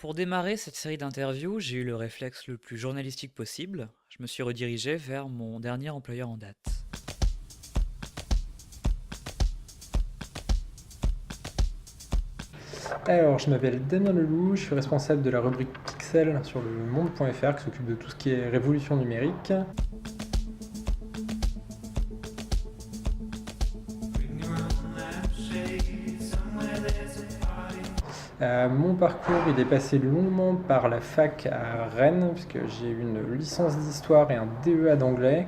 Pour démarrer cette série d'interviews, j'ai eu le réflexe le plus journalistique possible. Je me suis redirigé vers mon dernier employeur en date. Alors, je m'appelle Damien Leloup, je suis responsable de la rubrique Pixel sur le monde.fr qui s'occupe de tout ce qui est révolution numérique. Mon parcours, il est passé longuement par la fac à Rennes, puisque j'ai eu une licence d'histoire et un DEA d'anglais.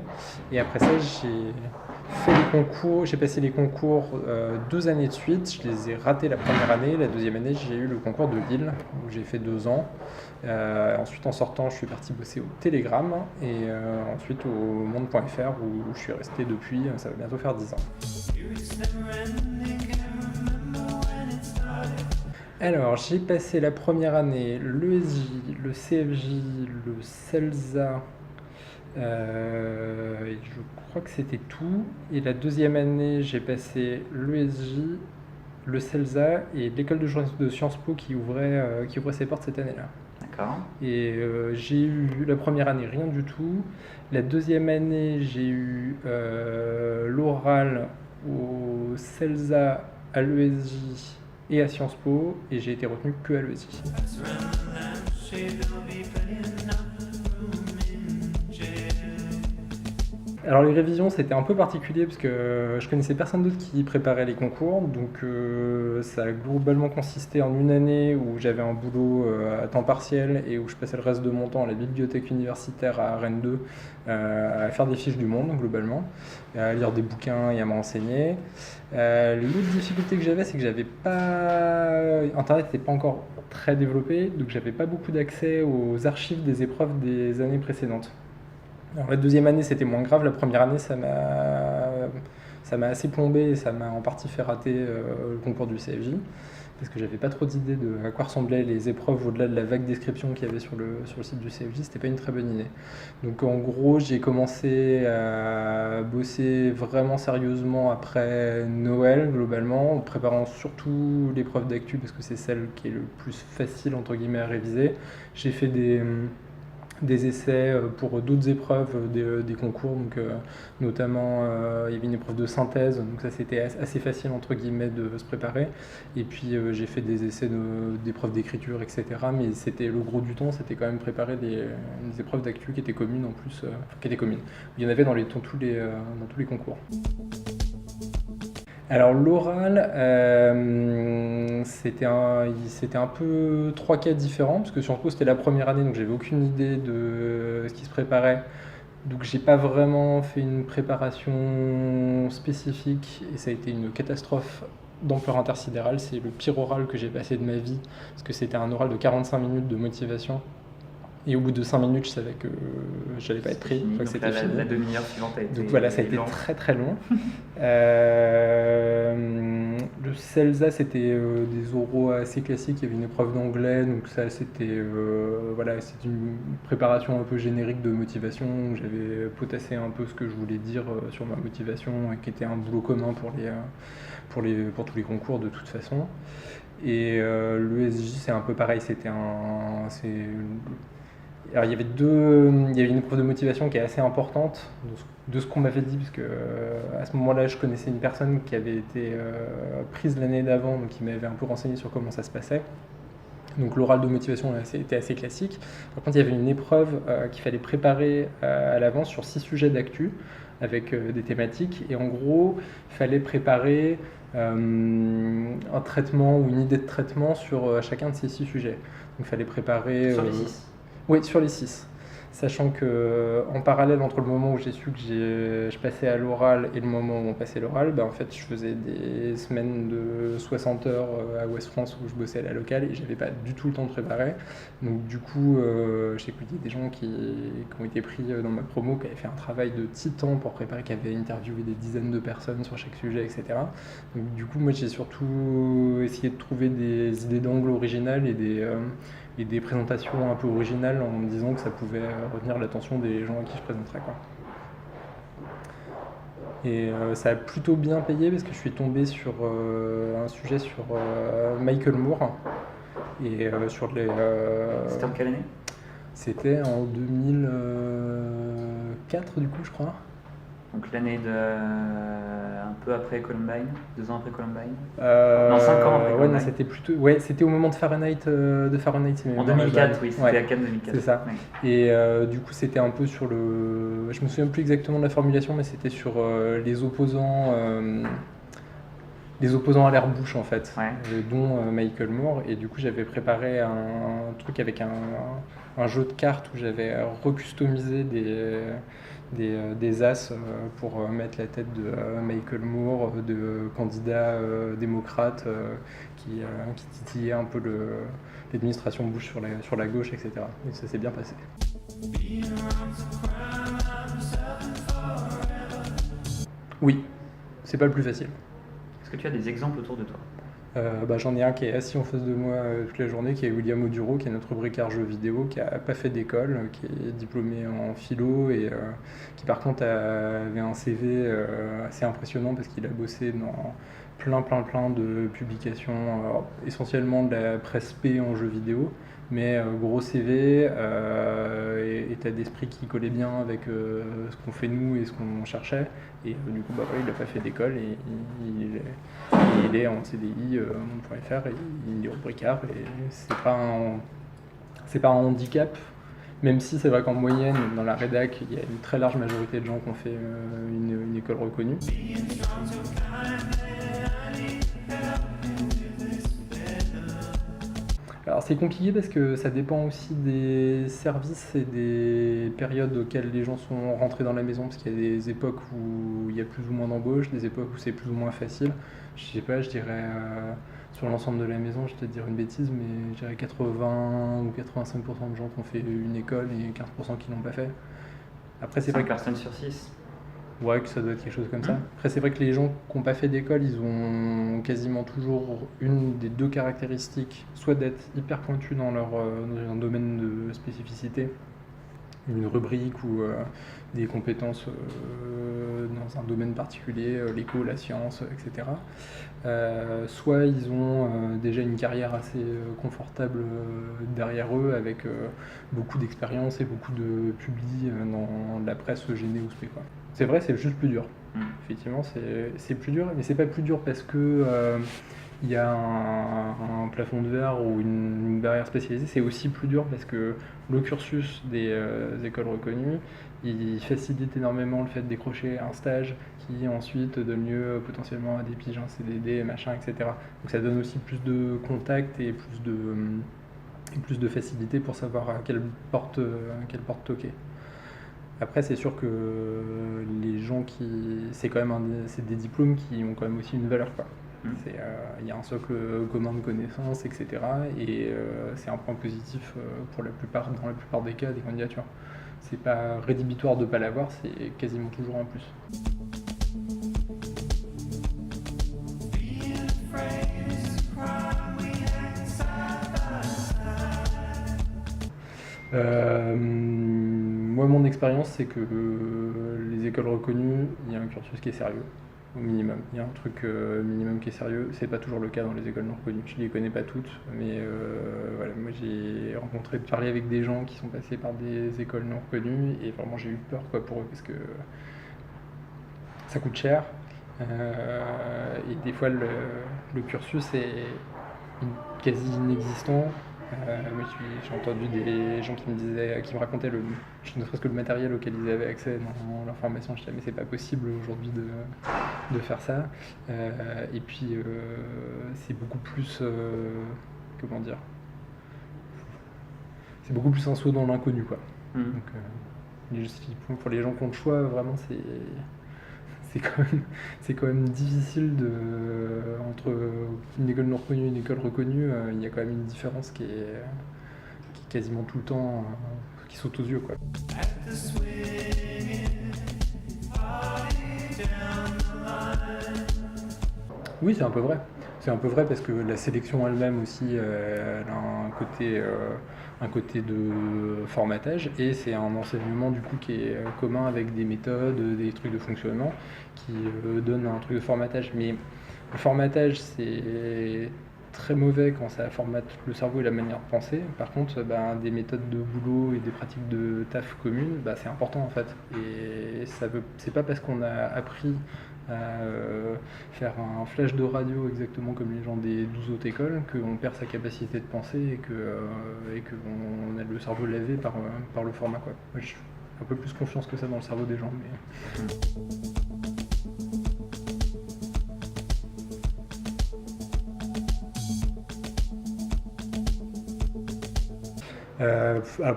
Et après ça, j'ai passé les concours 2 années de suite. Je les ai ratés la première année. La deuxième année, j'ai eu le concours de Lille, où j'ai fait 2 ans. Ensuite, en sortant, je suis parti bosser au Télégramme et ensuite au monde.fr où je suis resté depuis, ça va bientôt faire 10 ans. Alors, j'ai passé la première année l'ESJ, le CFJ, le CELSA, et je crois que c'était tout. Et la deuxième année, j'ai passé l'ESJ, le CELSA et l'école de journalisme de Sciences Po qui ouvrait ses portes cette année-là. D'accord. Et j'ai eu la première année rien du tout. La deuxième année, j'ai eu l'oral au CELSA, à l'ESJ et à Sciences Po, et j'ai été retenu que à l'ESJ. Alors les révisions, c'était un peu particulier parce que je connaissais personne d'autre qui préparait les concours, donc ça a globalement consisté en une année où j'avais un boulot à temps partiel et où je passais le reste de mon temps à la bibliothèque universitaire à Rennes 2 à faire des fiches du monde globalement, à lire des bouquins et à me renseigner. L'autre difficulté que j'avais, c'est que Internet n'était pas encore très développé, donc j'avais pas beaucoup d'accès aux archives des épreuves des années précédentes. Alors, la deuxième année, c'était moins grave. La première année, ça m'a assez plombé et ça m'a en partie fait rater le concours du CFJ parce que j'avais pas trop d'idées de à quoi ressemblaient les épreuves au-delà de la vague description qu'il y avait sur le site du CFJ. C'était pas une très bonne idée. Donc en gros, j'ai commencé à bosser vraiment sérieusement après Noël, globalement, en préparant surtout l'épreuve d'actu parce que c'est celle qui est le plus facile entre guillemets à réviser. J'ai fait des essais pour d'autres épreuves des concours, donc notamment il y avait une épreuve de synthèse, donc ça c'était assez facile entre guillemets de se préparer. Et puis j'ai fait des essais d'épreuves d'écriture, etc. Mais c'était le gros du temps, c'était quand même préparer des épreuves d'actu qui étaient communes en plus, qui étaient communes. Il y en avait dans tous les concours. Alors l'oral, c'était un peu 3 cas différents, parce que Sciences Po c'était la première année, donc j'avais aucune idée de ce qui se préparait. Donc j'ai pas vraiment fait une préparation spécifique, et ça a été une catastrophe d'ampleur intersidérale. C'est le pire oral que j'ai passé de ma vie, parce que c'était un oral de 45 minutes de motivation. Et au bout de 5 minutes, je savais que j'allais pas être pris, que c'était fini. La demi-heure suivante a été. Donc voilà, ça a été très très long. Le CELSA, c'était des oraux assez classiques. Il y avait une épreuve d'anglais, donc ça c'était c'était une préparation un peu générique de motivation. J'avais potassé un peu ce que je voulais dire sur ma motivation, et qui était un boulot commun pour tous les concours de toute façon. Et l'ESJ, c'est un peu pareil. Alors, il y avait une épreuve de motivation qui est assez importante de ce qu'on m'avait dit, parce que à ce moment-là, je connaissais une personne qui avait été prise l'année d'avant, donc qui m'avait un peu renseigné sur comment ça se passait. Donc l'oral de motivation était assez classique. Par contre, il y avait une épreuve qu'il fallait préparer à l'avance sur 6 sujets d'actu avec des thématiques. Et en gros, il fallait préparer un traitement ou une idée de traitement sur chacun de ces 6 sujets. Donc il fallait préparer... Sur les 6. Oui, sur les 6. Sachant qu'en parallèle entre le moment où j'ai su que je passais à l'oral et le moment où on passait l'oral, en fait je faisais des semaines de 60 heures à Ouest France où je bossais à la locale et j'avais pas du tout le temps de préparer. Donc du coup j'ai écouté des gens qui ont été pris dans ma promo, qui avaient fait un travail de titan pour préparer, qui avaient interviewé des dizaines de personnes sur chaque sujet, etc. Donc du coup moi j'ai surtout essayé de trouver des idées d'angle originales et des présentations un peu originales en me disant que ça pouvait retenir l'attention des gens à qui je présenterais, quoi. Et ça a plutôt bien payé parce que je suis tombé sur un sujet sur Michael Moore, Et sur les... C'était en quelle année? C'était en 2004 du coup, je crois. Donc l'année de... un peu après Columbine, 2 ans après Columbine. Non, 5 ans après Ouais, non, Columbine. c'était plutôt... Ouais, c'était au moment de Fahrenheit, c'est même En dommage, 2004, ouais. oui, c'était Ouais, à Cannes 2004. c'est ça. Ouais. Et du coup, c'était un peu sur le... Je me souviens plus exactement de la formulation, mais c'était sur les opposants à l'air Bush en fait, Ouais. dont Michael Moore. Et du coup, j'avais préparé un truc avec un jeu de cartes où j'avais recustomisé des as pour mettre la tête de Michael Moore, de candidat démocrate qui titillait un peu l'administration Bush sur la gauche, etc. Et ça s'est bien passé. Oui, c'est pas le plus facile. Est-ce que tu as des exemples autour de toi? J'en ai un qui est assis en face de moi toute la journée, qui est William Oduro, qui est notre bricard jeu vidéo, qui n'a pas fait d'école, qui est diplômé en philo et qui par contre avait un CV assez impressionnant parce qu'il a bossé dans plein de publications, essentiellement de la presse P en jeu vidéo, mais gros CV, état d'esprit qui collait bien avec ce qu'on fait nous et ce qu'on cherchait. Et du coup, il n'a pas fait d'école et il est en CDI monde.fr et il est au bricard et c'est pas un handicap, même si c'est vrai qu'en moyenne, dans la rédac, il y a une très large majorité de gens qui ont fait une école reconnue. Alors c'est compliqué parce que ça dépend aussi des services et des périodes auxquelles les gens sont rentrés dans la maison, parce qu'il y a des époques où il y a plus ou moins d'embauches, des époques où c'est plus ou moins facile. Je sais pas, je dirais sur l'ensemble de la maison, je vais te dire une bêtise, mais je dirais 80 ou 85% de gens qui ont fait une école et 15% qui l'ont pas fait. Après c'est 5 vrai que... personnes sur 6. Ouais, que ça doit être quelque chose comme ça. Après, c'est vrai que les gens qui n'ont pas fait d'école, ils ont quasiment toujours une des deux caractéristiques, soit d'être hyper pointus dans dans un domaine de spécificité, une rubrique ou des compétences dans un domaine particulier, l'éco, la science, etc. Soit ils ont déjà une carrière assez confortable derrière eux avec beaucoup d'expérience et beaucoup de publis dans la presse gênée ou spé, quoi. C'est vrai, c'est juste plus dur. Effectivement, c'est plus dur, mais c'est pas plus dur parce que il y a un plafond de verre ou une barrière spécialisée. C'est aussi plus dur parce que le cursus des écoles reconnues, il facilite énormément le fait de décrocher un stage qui ensuite donne lieu potentiellement à des piges, un CDD, machin, etc. Donc ça donne aussi plus de contacts et plus de facilité pour savoir à quelle porte toquer. Après, c'est sûr que les gens c'est quand même c'est des diplômes qui ont quand même aussi une valeur, quoi. Il y a un socle commun de connaissances, etc. Et c'est un point positif dans la plupart des cas des candidatures. C'est pas rédhibitoire de ne pas l'avoir, c'est quasiment toujours un plus. Moi, mon expérience, c'est que les écoles reconnues, il y a un cursus qui est sérieux, au minimum. Il y a un truc minimum qui est sérieux. C'est pas toujours le cas dans les écoles non reconnues. Je les connais pas toutes, mais voilà, moi j'ai parlé avec des gens qui sont passés par des écoles non reconnues et vraiment j'ai eu peur, quoi, pour eux parce que ça coûte cher. Et des fois, le cursus est quasi inexistant. Moi, j'ai entendu des gens qui me racontaient ne serait-ce que le matériel auquel ils avaient accès dans leur formation. Je disais, mais c'est pas possible aujourd'hui de faire ça. Et puis, c'est beaucoup plus, comment dire, c'est beaucoup plus un saut dans l'inconnu, quoi. Donc, pour les gens qui ont le choix, vraiment, c'est quand même difficile entre une école non reconnue et une école reconnue. Il y a quand même une différence qui est quasiment tout le temps qui saute aux yeux, quoi. Oui, c'est un peu vrai. C'est un peu vrai parce que la sélection elle-même aussi, elle a un côté de formatage et c'est un enseignement du coup qui est commun avec des méthodes, des trucs de fonctionnement qui donnent un truc de formatage. Mais le formatage, c'est très mauvais quand ça formate le cerveau et la manière de penser. Par contre, des méthodes de boulot et des pratiques de taf communes, c'est important en fait. Et c'est pas parce qu'on a appris à faire un flash de radio exactement comme les gens des 12 autres écoles qu'on perd sa capacité de penser et qu'on a le cerveau lavé par le format, quoi. Moi, j'ai un peu plus confiance que ça dans le cerveau des gens.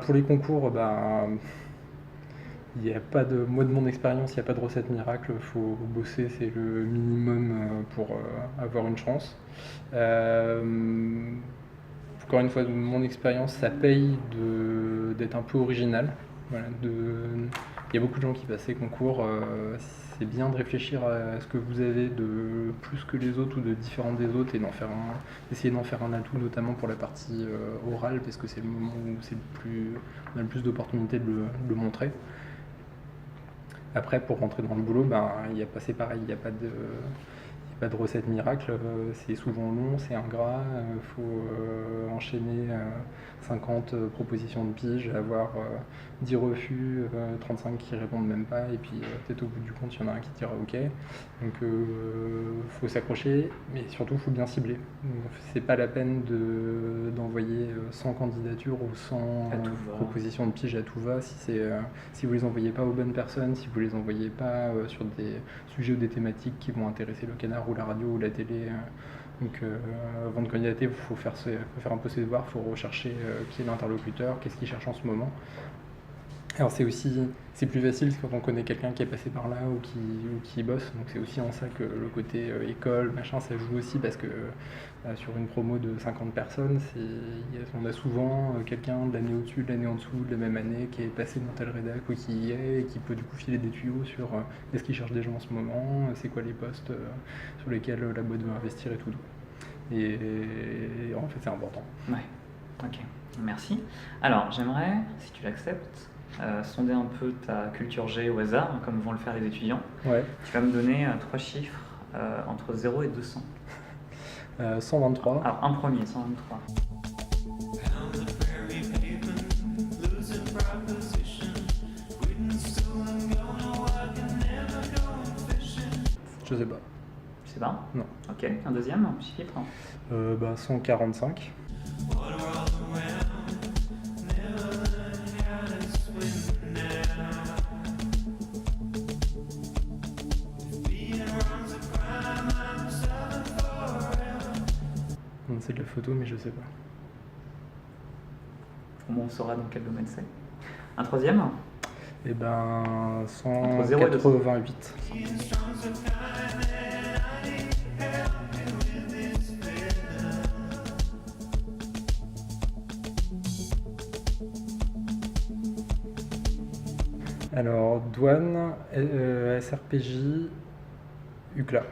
Pour les concours, il n'y a pas de, moi de mon expérience, il n'y a pas de recette miracle, il faut bosser, c'est le minimum pour avoir une chance. Encore une fois, de mon expérience, ça paye d'être un peu original. Voilà, il y a beaucoup de gens qui passent ces concours, c'est bien de réfléchir à ce que vous avez de plus que les autres ou de différent des autres et d'essayer d'en faire un atout, notamment pour la partie orale, parce que c'est le moment où on a le plus d'opportunités de le montrer. Après, pour rentrer dans le boulot, c'est pareil, il n'y a pas de recette miracle, c'est souvent long, c'est ingrat, il faut enchaîner 50 propositions de pige, avoir 10 refus, 35 qui répondent même pas, et puis peut-être au bout du compte, il y en a un qui dira ok. Donc faut s'accrocher, mais surtout il faut bien cibler. C'est pas la peine d'envoyer 100 candidatures ou 100 propositions de pige à tout va si vous les envoyez pas aux bonnes personnes, si vous les envoyez pas sur des sujets ou des thématiques qui vont intéresser le canard ou la radio ou la télé. Donc avant de candidater, il faut faire un peu ses devoirs, il faut rechercher qui est l'interlocuteur, qu'est-ce qu'il cherche en ce moment. Alors c'est plus facile quand on connaît quelqu'un qui est passé par là ou qui y bosse, donc c'est aussi en ça que le côté école, machin, ça joue aussi parce que sur une promo de 50 personnes, on a souvent quelqu'un de l'année au-dessus, de l'année en dessous, de la même année qui est passé dans tel rédac ou qui y est et qui peut du coup filer des tuyaux sur est-ce qu'il cherche des gens en ce moment, c'est quoi les postes sur lesquels la boîte veut investir et tout. Et en fait c'est important. Ouais, ok, merci. Alors j'aimerais, si tu l'acceptes, sonder un peu ta culture G au hasard, comme vont le faire les étudiants. Ouais. Tu vas me donner 3 chiffres entre 0 et 200. 123. Alors un premier, 123. Je sais pas. Tu sais pas? Non. Ok, un deuxième chiffre? 145. C'est de la photo, mais je sais pas. Au moins on saura dans quel domaine c'est. Un troisième? 188. Alors, douane, SRPJ, UCLA.